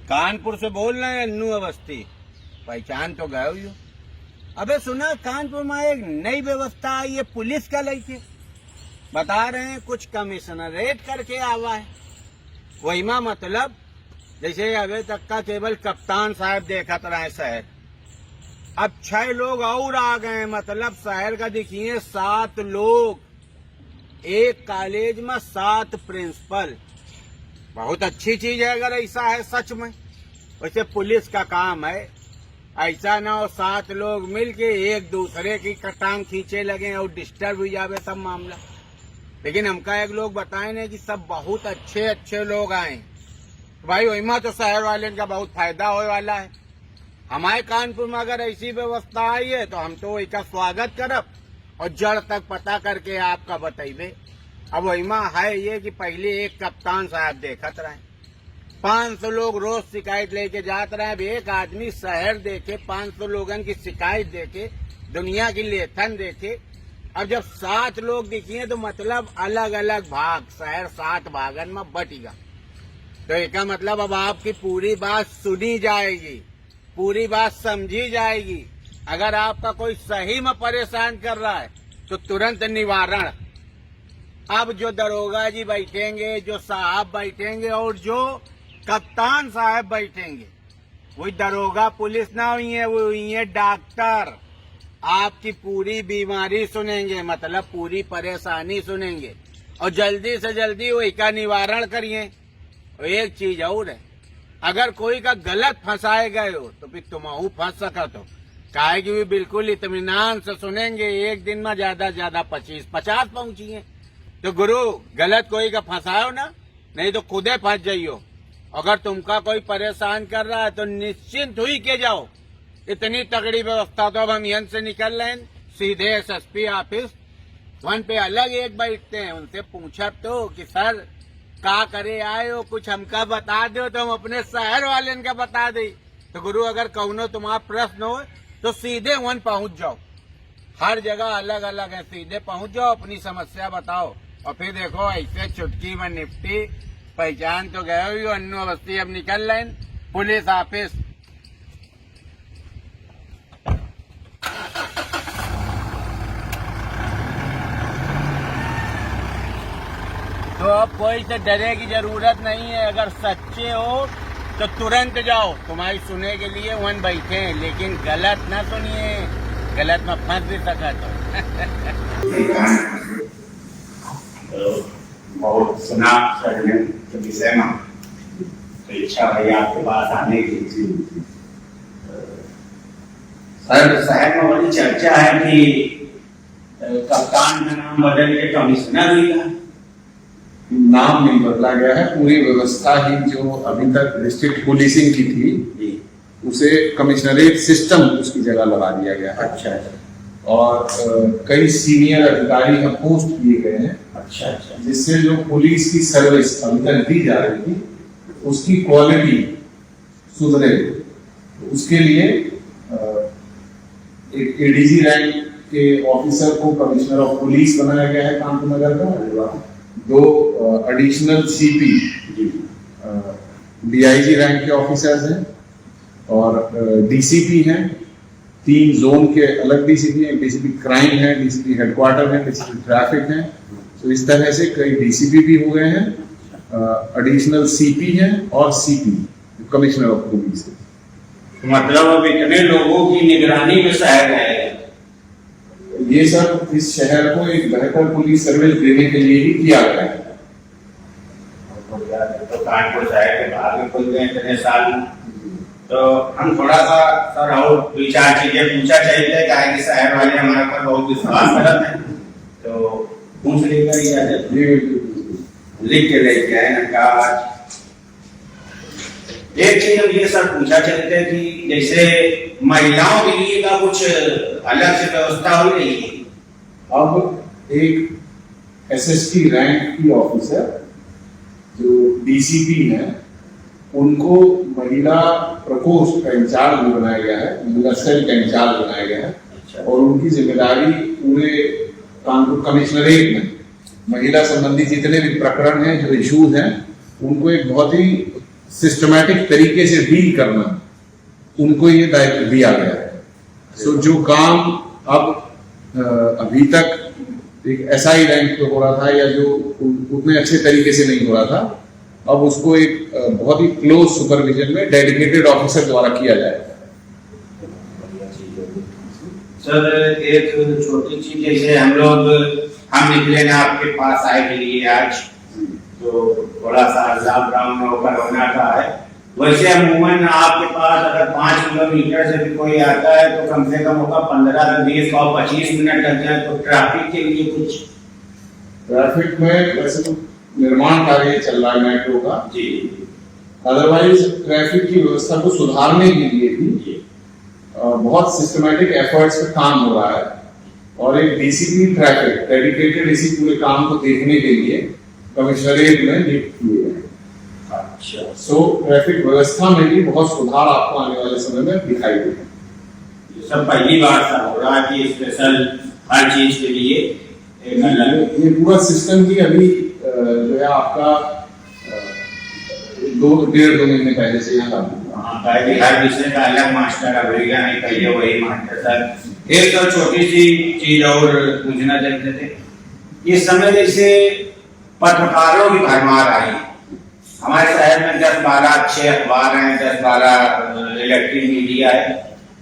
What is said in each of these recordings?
कानपुर से बोल रहे हैं, अन्नू अवस्थी। पहचान तो गए हो। अबे सुना, कानपुर में एक नई व्यवस्था आई है पुलिस का लेके। बता रहे हैं कुछ कमिश्नरेट करके आवा है। वही में मतलब जैसे अभी तक का केवल कप्तान साहब देखा रहे शहर, अब 6 लोग और आ गए। मतलब शहर का देखिए 7 लोग, एक कॉलेज में 7 प्रिंसिपल। बहुत अच्छी चीज है अगर ऐसा है सच में। वैसे पुलिस का काम है, ऐसा ना हो 7 लोग मिलके एक दूसरे की टांग खींचे लगे और डिस्टर्ब हो जावे सब मामला। लेकिन हमका एक लोग बताए ना कि सब बहुत अच्छे अच्छे लोग आए भाई। वही में तो शहर वाले का बहुत फायदा होने वाला है। हमारे कानपुर में अगर ऐसी व्यवस्था आई है तो हम तो इसका स्वागत करब और जड़ तक पता करके आपका बताइबे। अब वही में है ये कि पहले एक कप्तान साहब देखत रहे, 500 लोग रोज शिकायत लेके जाते रहे। अब एक आदमी शहर देखे, 500 लोगों की शिकायत देखे, दुनिया की लेखन देखे। अब जब 7 लोग दिखिए तो मतलब अलग अलग भाग, शहर 7 भागन में बटेगा। तो इसका मतलब अब आपकी पूरी बात सुनी जाएगी, पूरी बात समझी जाएगी। अगर आपका कोई सही में परेशान कर रहा है तो तुरंत निवारण। अब जो दरोगा जी बैठेंगे, जो साहब बैठेंगे और जो कप्तान साहब बैठेंगे, वही दरोगा पुलिस ना हुई है, वो हुई है डॉक्टर। आपकी पूरी बीमारी सुनेंगे, मतलब पूरी परेशानी सुनेंगे और जल्दी से जल्दी वही का निवारण करिए। और एक चीज और है, अगर कोई का गलत फंसाए गए हो तो फिर तुम फंस सकते हो। काहे कि भी बिल्कुल इत्मीनान से सुनेंगे। एक दिन में ज्यादा से ज्यादा 50 पहुंचिए। तो गुरु गलत कोई का फंसाओ ना, नहीं तो खुदे फंस जाइयो। अगर तुमका कोई परेशान कर रहा है तो निश्चिंत हुई के जाओ। इतनी तगड़ी व्यवस्था। तो अब हम यहाँ से निकल रहे हैं सीधे एसएसपी ऑफिस। वहां पे अलग एक बैठते हैं, उनसे पूछा तो कि सर का करे आए हो, कुछ हमका बता दो तो हम अपने शहर वाले का बता दे। तो गुरु अगर कहो तुम्हारा प्रश्न हो तो सीधे वहां पहुंच जाओ। हर जगह अलग अलग है, सीधे पहुंच जाओ, अपनी समस्या बताओ और फिर देखो ऐसे चुटकी में निपटी। पहचान तो गए हुई हो, अन्नू अवस्थी। अब निकल रहे पुलिस ऑफिस। तो अब कोई से डरे की जरूरत नहीं है। अगर सच्चे हो तो तुरंत जाओ, तुम्हारी सुने के लिए वहां बैठे हैं। लेकिन गलत ना सुनिए, गलत में फंस भी सका तो बहुत सुना के विषय में, तो इच्छा भाई आपके पास आने की। सर शहर में बड़ी चर्चा है कि कप्तान का नाम बदल के कमिश्नर हुई है। नाम नहीं बदला गया है, पूरी व्यवस्था ही जो अभी तक डिस्ट्रिक्ट पुलिसिंग की थी उसे कमिश्नरेट सिस्टम उसकी जगह लगा दिया गया है। अच्छा। और कई सीनियर अधिकारी हम पोस्ट किए गए हैं। अच्छा। जिससे जो पुलिस की सर्विस अभी तक दी जा रही थी उसकी क्वालिटी सुधरे। उसके लिए एक एडीजी रैंक के ऑफिसर को कमिश्नर ऑफ पुलिस बनाया गया है कानपुर नगर का। 2 एडिशनल सीपी डीआईजी रैंक के ऑफिसर्स हैं और डीसीपी हैं। 3 जोन के अलग डीसीपी हैं, डीसीपी क्राइम है, डीसीपी हेडक्वार्टर है, डीसीपी ट्रैफिक है। तो इस तरह से कई डीसीपी भी हुए हैं, एडिशनल सीपी हैं और सीपी कमिश्नर ऑफ पुलिस। मतलब अब इतने लोगों की निगरानी में शहर है। ये सब इस शहर को एक बेहतर पुलिस सर्विस देने के लिए ही किया गया है। तो कानपुर शहर के बाहर में खुल गए इतने साल। तो हम थोड़ा सा सर और 2-4 चीजें पूछा चाहिए, क्या कि शहर वाले हमारे पर बहुत विश्वास करते हैं। तो पूछ लेकर लिख के लेके आए ना। एक चीज हम ये सर पूछा चाहते हैं कि जैसे महिलाओं के लिए का कुछ अलग से व्यवस्था हो रही है। अब एक एसएसपी रैंक की ऑफिसर जो डीसीपी हैं उनको महिला प्रकोष्ठ का इंचार्ज भी बनाया गया है, महिला सेल का इंचार्ज बनाया गया है। अच्छा। और उनकी जिम्मेदारी पूरे कानपुर कमिश्नरेट में महिला संबंधी जितने भी प्रकरण हैं, जो इश्यूज हैं, उनको एक बहुत ही सिस्टमैटिक तरीके से डील करना, उनको ये दायित्व दिया गया है। सो जो काम अब अभी तक एक SI रैंक पे हो रहा था या जो उतने अच्छे तरीके से नहीं हो रहा था, अब उसको एक बहुत ही क्लोज सुपरविजन में डेडिकेटेड ऑफिसर द्वारा किया जाएगा। सर एक छोटी चीज, जैसे हम निकले ना आपके पास आए के लिए आज, तो थोड़ा सा लॉकडाउन में ऊपर होना का है, वैसे अमूमन आपके पास अगर 5 किलोमीटर से भी कोई आता है तो कम से कम होगा 15 से 20 और 25 मिनट लग जाए, तो ट्रैफिक के लिए कुछ? ट्रैफिक में वैसे तो निर्माण कार्य चल रहा है मेट्रो का जी, अदरवाइज ट्रैफिक की व्यवस्था को सुधारने के लिए भी बहुत सिस्टमैटिक एफर्ट्स पे काम हो रहा है, और एक DCP ट्रैफिक डेडिकेटेड इसी पूरे काम को देखने के लिए कमिश्नरेट में नियुक्त किए हैं। अच्छा, सो ट्रैफिक व्यवस्था में भी बहुत सुधार आपको आने वाले समय में दिखाई देगा। ये सब पहली बार सा हो रहा है कि स्पेशल हर चीज के लिए एक अलग ये पूरा सिस्टम की अभी जो है आपका 1.5-2 महीने पहले से यहाँ लागू हुआ। पहले हर विषय का अलग मास्टर अवेगा नहीं, पहले वही मास्टर सर। एक तो छोटी सी चीज और पूछना चाहते थे, इस समय जैसे पत्रकारों की भरमार आई हमारे शहर में, 10-12 अच्छे अखबार हैं, 10-12 इलेक्ट्रिक मीडिया है,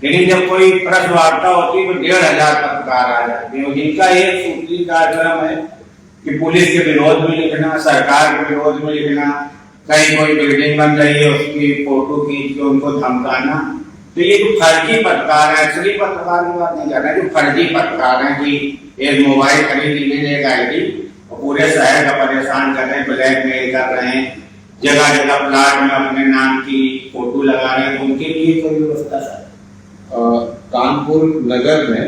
लेकिन जब कोई प्रेस वार्ता होती है तो 1,500 पत्रकार आ जाते हैं, जिनका एक सूत्री कार्यक्रम है कि पुलिस के विरोध में लिखना, सरकार के विरोध में लिखना, कहीं कोई बिल्डिंग बन रही है उसकी फोटो खींच के उनको धमकाना। तो ये जो फर्जी पत्रकार है, असली पत्रकार की बात नहीं कर रहे, जो फर्जी पत्रकार है कि एक मोबाइल खरीद लीजिए, एक ID, और पूरे शहर का परेशान कर रहे हैं, ब्लैकमेल कर रहे हैं, जगह जगह प्लाट में अपने नाम की फोटो लगा रहे हैं, उनके लिए कोई व्यवस्था सर? कानपुर नगर में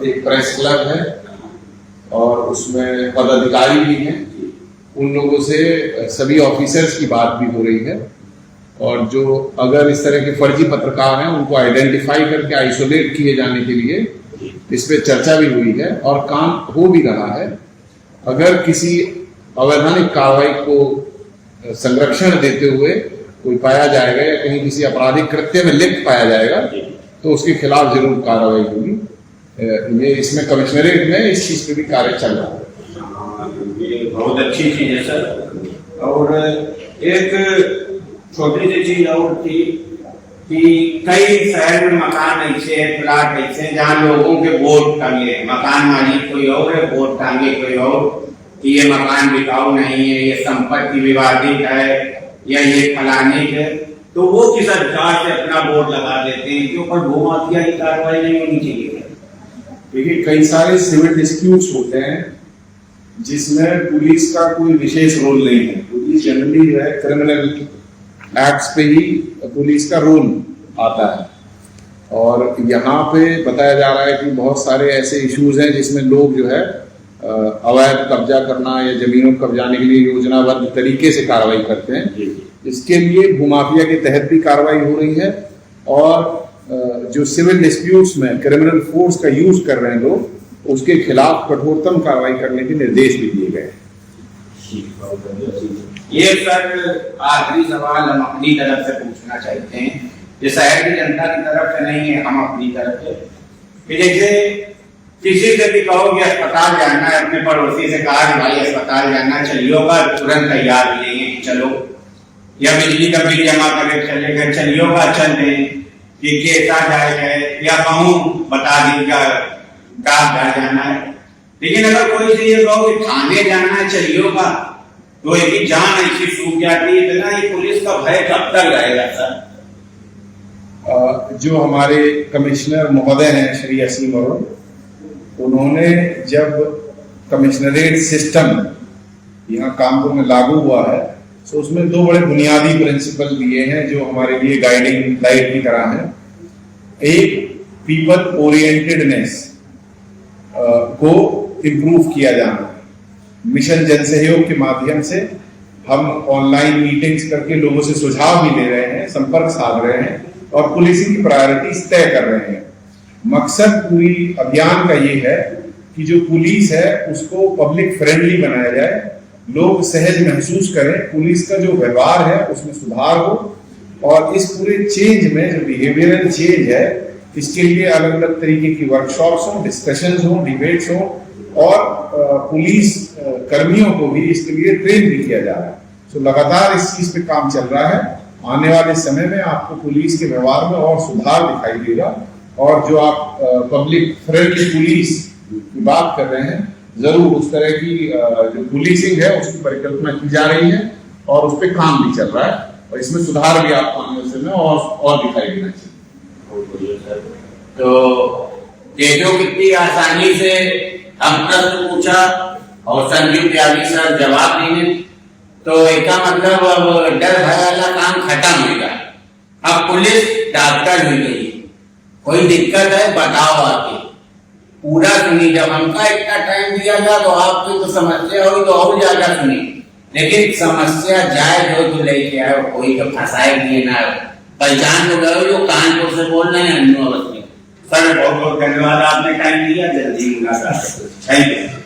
एक प्रेस क्लब है और उसमें पदाधिकारी भी हैं, उन लोगों से सभी ऑफिसर्स की बात भी हो रही है, और जो अगर इस तरह के फर्जी पत्रकार हैं उनको आइडेंटिफाई करके आइसोलेट किए जाने के लिए इस पे चर्चा भी हुई है और काम हो भी रहा है। अगर किसी अवैधानिक कार्रवाई को संरक्षण देते हुए कोई पाया जाएगा या कहीं किसी आपराधिक कृत्य में लिप्त पाया जाएगा तो उसके खिलाफ जरूर कार्रवाई होगी। ये इसमें कमिश्नरेट में इस चीज पे भी कार्य चल रहा है। ये बहुत अच्छी चीज है सर। और एक छोटी सी चीज और थी कि कई शहर में मकान ऐसे है, प्लाट ऐसे हैं जहाँ लोगों के बोर्ड टंगे, मकान मालिक कोई और है, बोर्ड टांगे कोई और कि ये मकान बिकाऊ नहीं है, ये संपत्ति विवादित है या ये फलाने है, तो वो किस अधिकार से अपना बोर्ड लगा देते हैं कि ऊपर भूमाफिया की कार्रवाई नहीं होनी चाहिए। देखिए कई सारे सिविल डिस्प्यूट्स होते हैं जिसमें पुलिस का कोई विशेष रोल नहीं है। पुलिस जनरली जो है क्रिमिनल एक्ट्स पे ही पुलिस का रोल आता है, और यहाँ पे बताया जा रहा है कि बहुत सारे ऐसे इश्यूज हैं जिसमें लोग जो है अवैध कब्जा करना या जमीनों को कब्जाने के लिए योजनाबद्ध तरीके से कार्रवाई करते हैं। इसके लिए भूमाफिया के तहत भी कार्रवाई हो रही है, और जो सिविल डिस्प्यूट्स में क्रिमिनल फोर्स का यूज कर रहे हैं लोग, उसके खिलाफ कठोरतम कार्रवाई करने के निर्देश भी दिए गए। ये सर आखिरी सवाल हम अपनी तरफ से पूछना चाहते हैं, ये शहर की जनता की तरफ से नहीं है, हम अपनी तरफ से, कि जैसे किसी से भी कहो कि अस्पताल जाना है, अपने पड़ोसी से कहा कि भाई अस्पताल जाना चलिए होगा, तुरंत तैयार मिलेंगे कि चलो, या बिजली का बिल जमा करके चले गए चलिए होगा, चल दें कि कैसा जाएगा, या कहूँ बता दीजिएगा डाकघर जाना है। लेकिन अगर कोई से ये कहो कि थाने जाना है चलिए होगा, तो एक जान ऐसी सूख जाती है, इतना ये पुलिस का भय कब तक रहेगा सर? जो हमारे कमिश्नर महोदय हैं श्री असीम अरुण, उन्होंने जब कमिश्नरेट सिस्टम यहाँ कानपुर में लागू हुआ है तो उसमें 2 बड़े बुनियादी प्रिंसिपल दिए हैं जो हमारे लिए गाइडिंग लाइट की तरह है। एक, पीपल ओरिएंटेडनेस को इम्प्रूव किया जाना। मिशन जनसहयोग के माध्यम से हम ऑनलाइन मीटिंग्स करके लोगों से सुझाव भी ले रहे हैं, संपर्क साध रहे हैं और पुलिसिंग की प्रायोरिटीज तय कर रहे हैं। मकसद पूरी अभियान का ये है कि जो पुलिस है उसको पब्लिक फ्रेंडली बनाया जाए, लोग सहज महसूस करें, पुलिस का जो व्यवहार है उसमें सुधार हो, और इस पूरे चेंज में जो बिहेवियरल चेंज है इसके लिए अलग अलग तरीके की वर्कशॉप्स हो, डिस्कशंस हो, डिबेट्स हो, और पुलिस कर्मियों को भी इसके लिए ट्रेन भी किया जा रहा है। तो लगातार इस चीज पे काम चल रहा है। आने वाले समय में आपको पुलिस के व्यवहार में और सुधार दिखाई देगा, और जो आप पब्लिक फ्रेंडली पुलिस की बात कर रहे हैं, जरूर उस तरह की जो पुलिसिंग है उसकी परिकल्पना की जा रही है और उस पर काम भी चल रहा है, और इसमें सुधार भी आपको आने वाले समय और दिखाई देना चाहिए। तो देखो कितनी आसानी से हम प्रश्न पूछा और संजीव त्यागी सर जवाब देंगे, तो इसका मतलब अब डर भय वाला काम खत्म हो गया। अब पुलिस डॉक्टर हुई गई, कोई दिक्कत है बताओ आके, पूरा सुनी। जब हमका इतना टाइम दिया गया तो आपकी तो समस्या हुई तो और ज्यादा सुनी, लेकिन समस्या जाए जो लेके आए, कोई तो फंसाए दिए ना। पहचान तो गए जो कानपुर से बोल रहे हैं अन्नू अवस्थी। सर बहुत बहुत धन्यवाद, आपने टाइम दिया, जल्दी मुलाकात। Thank you.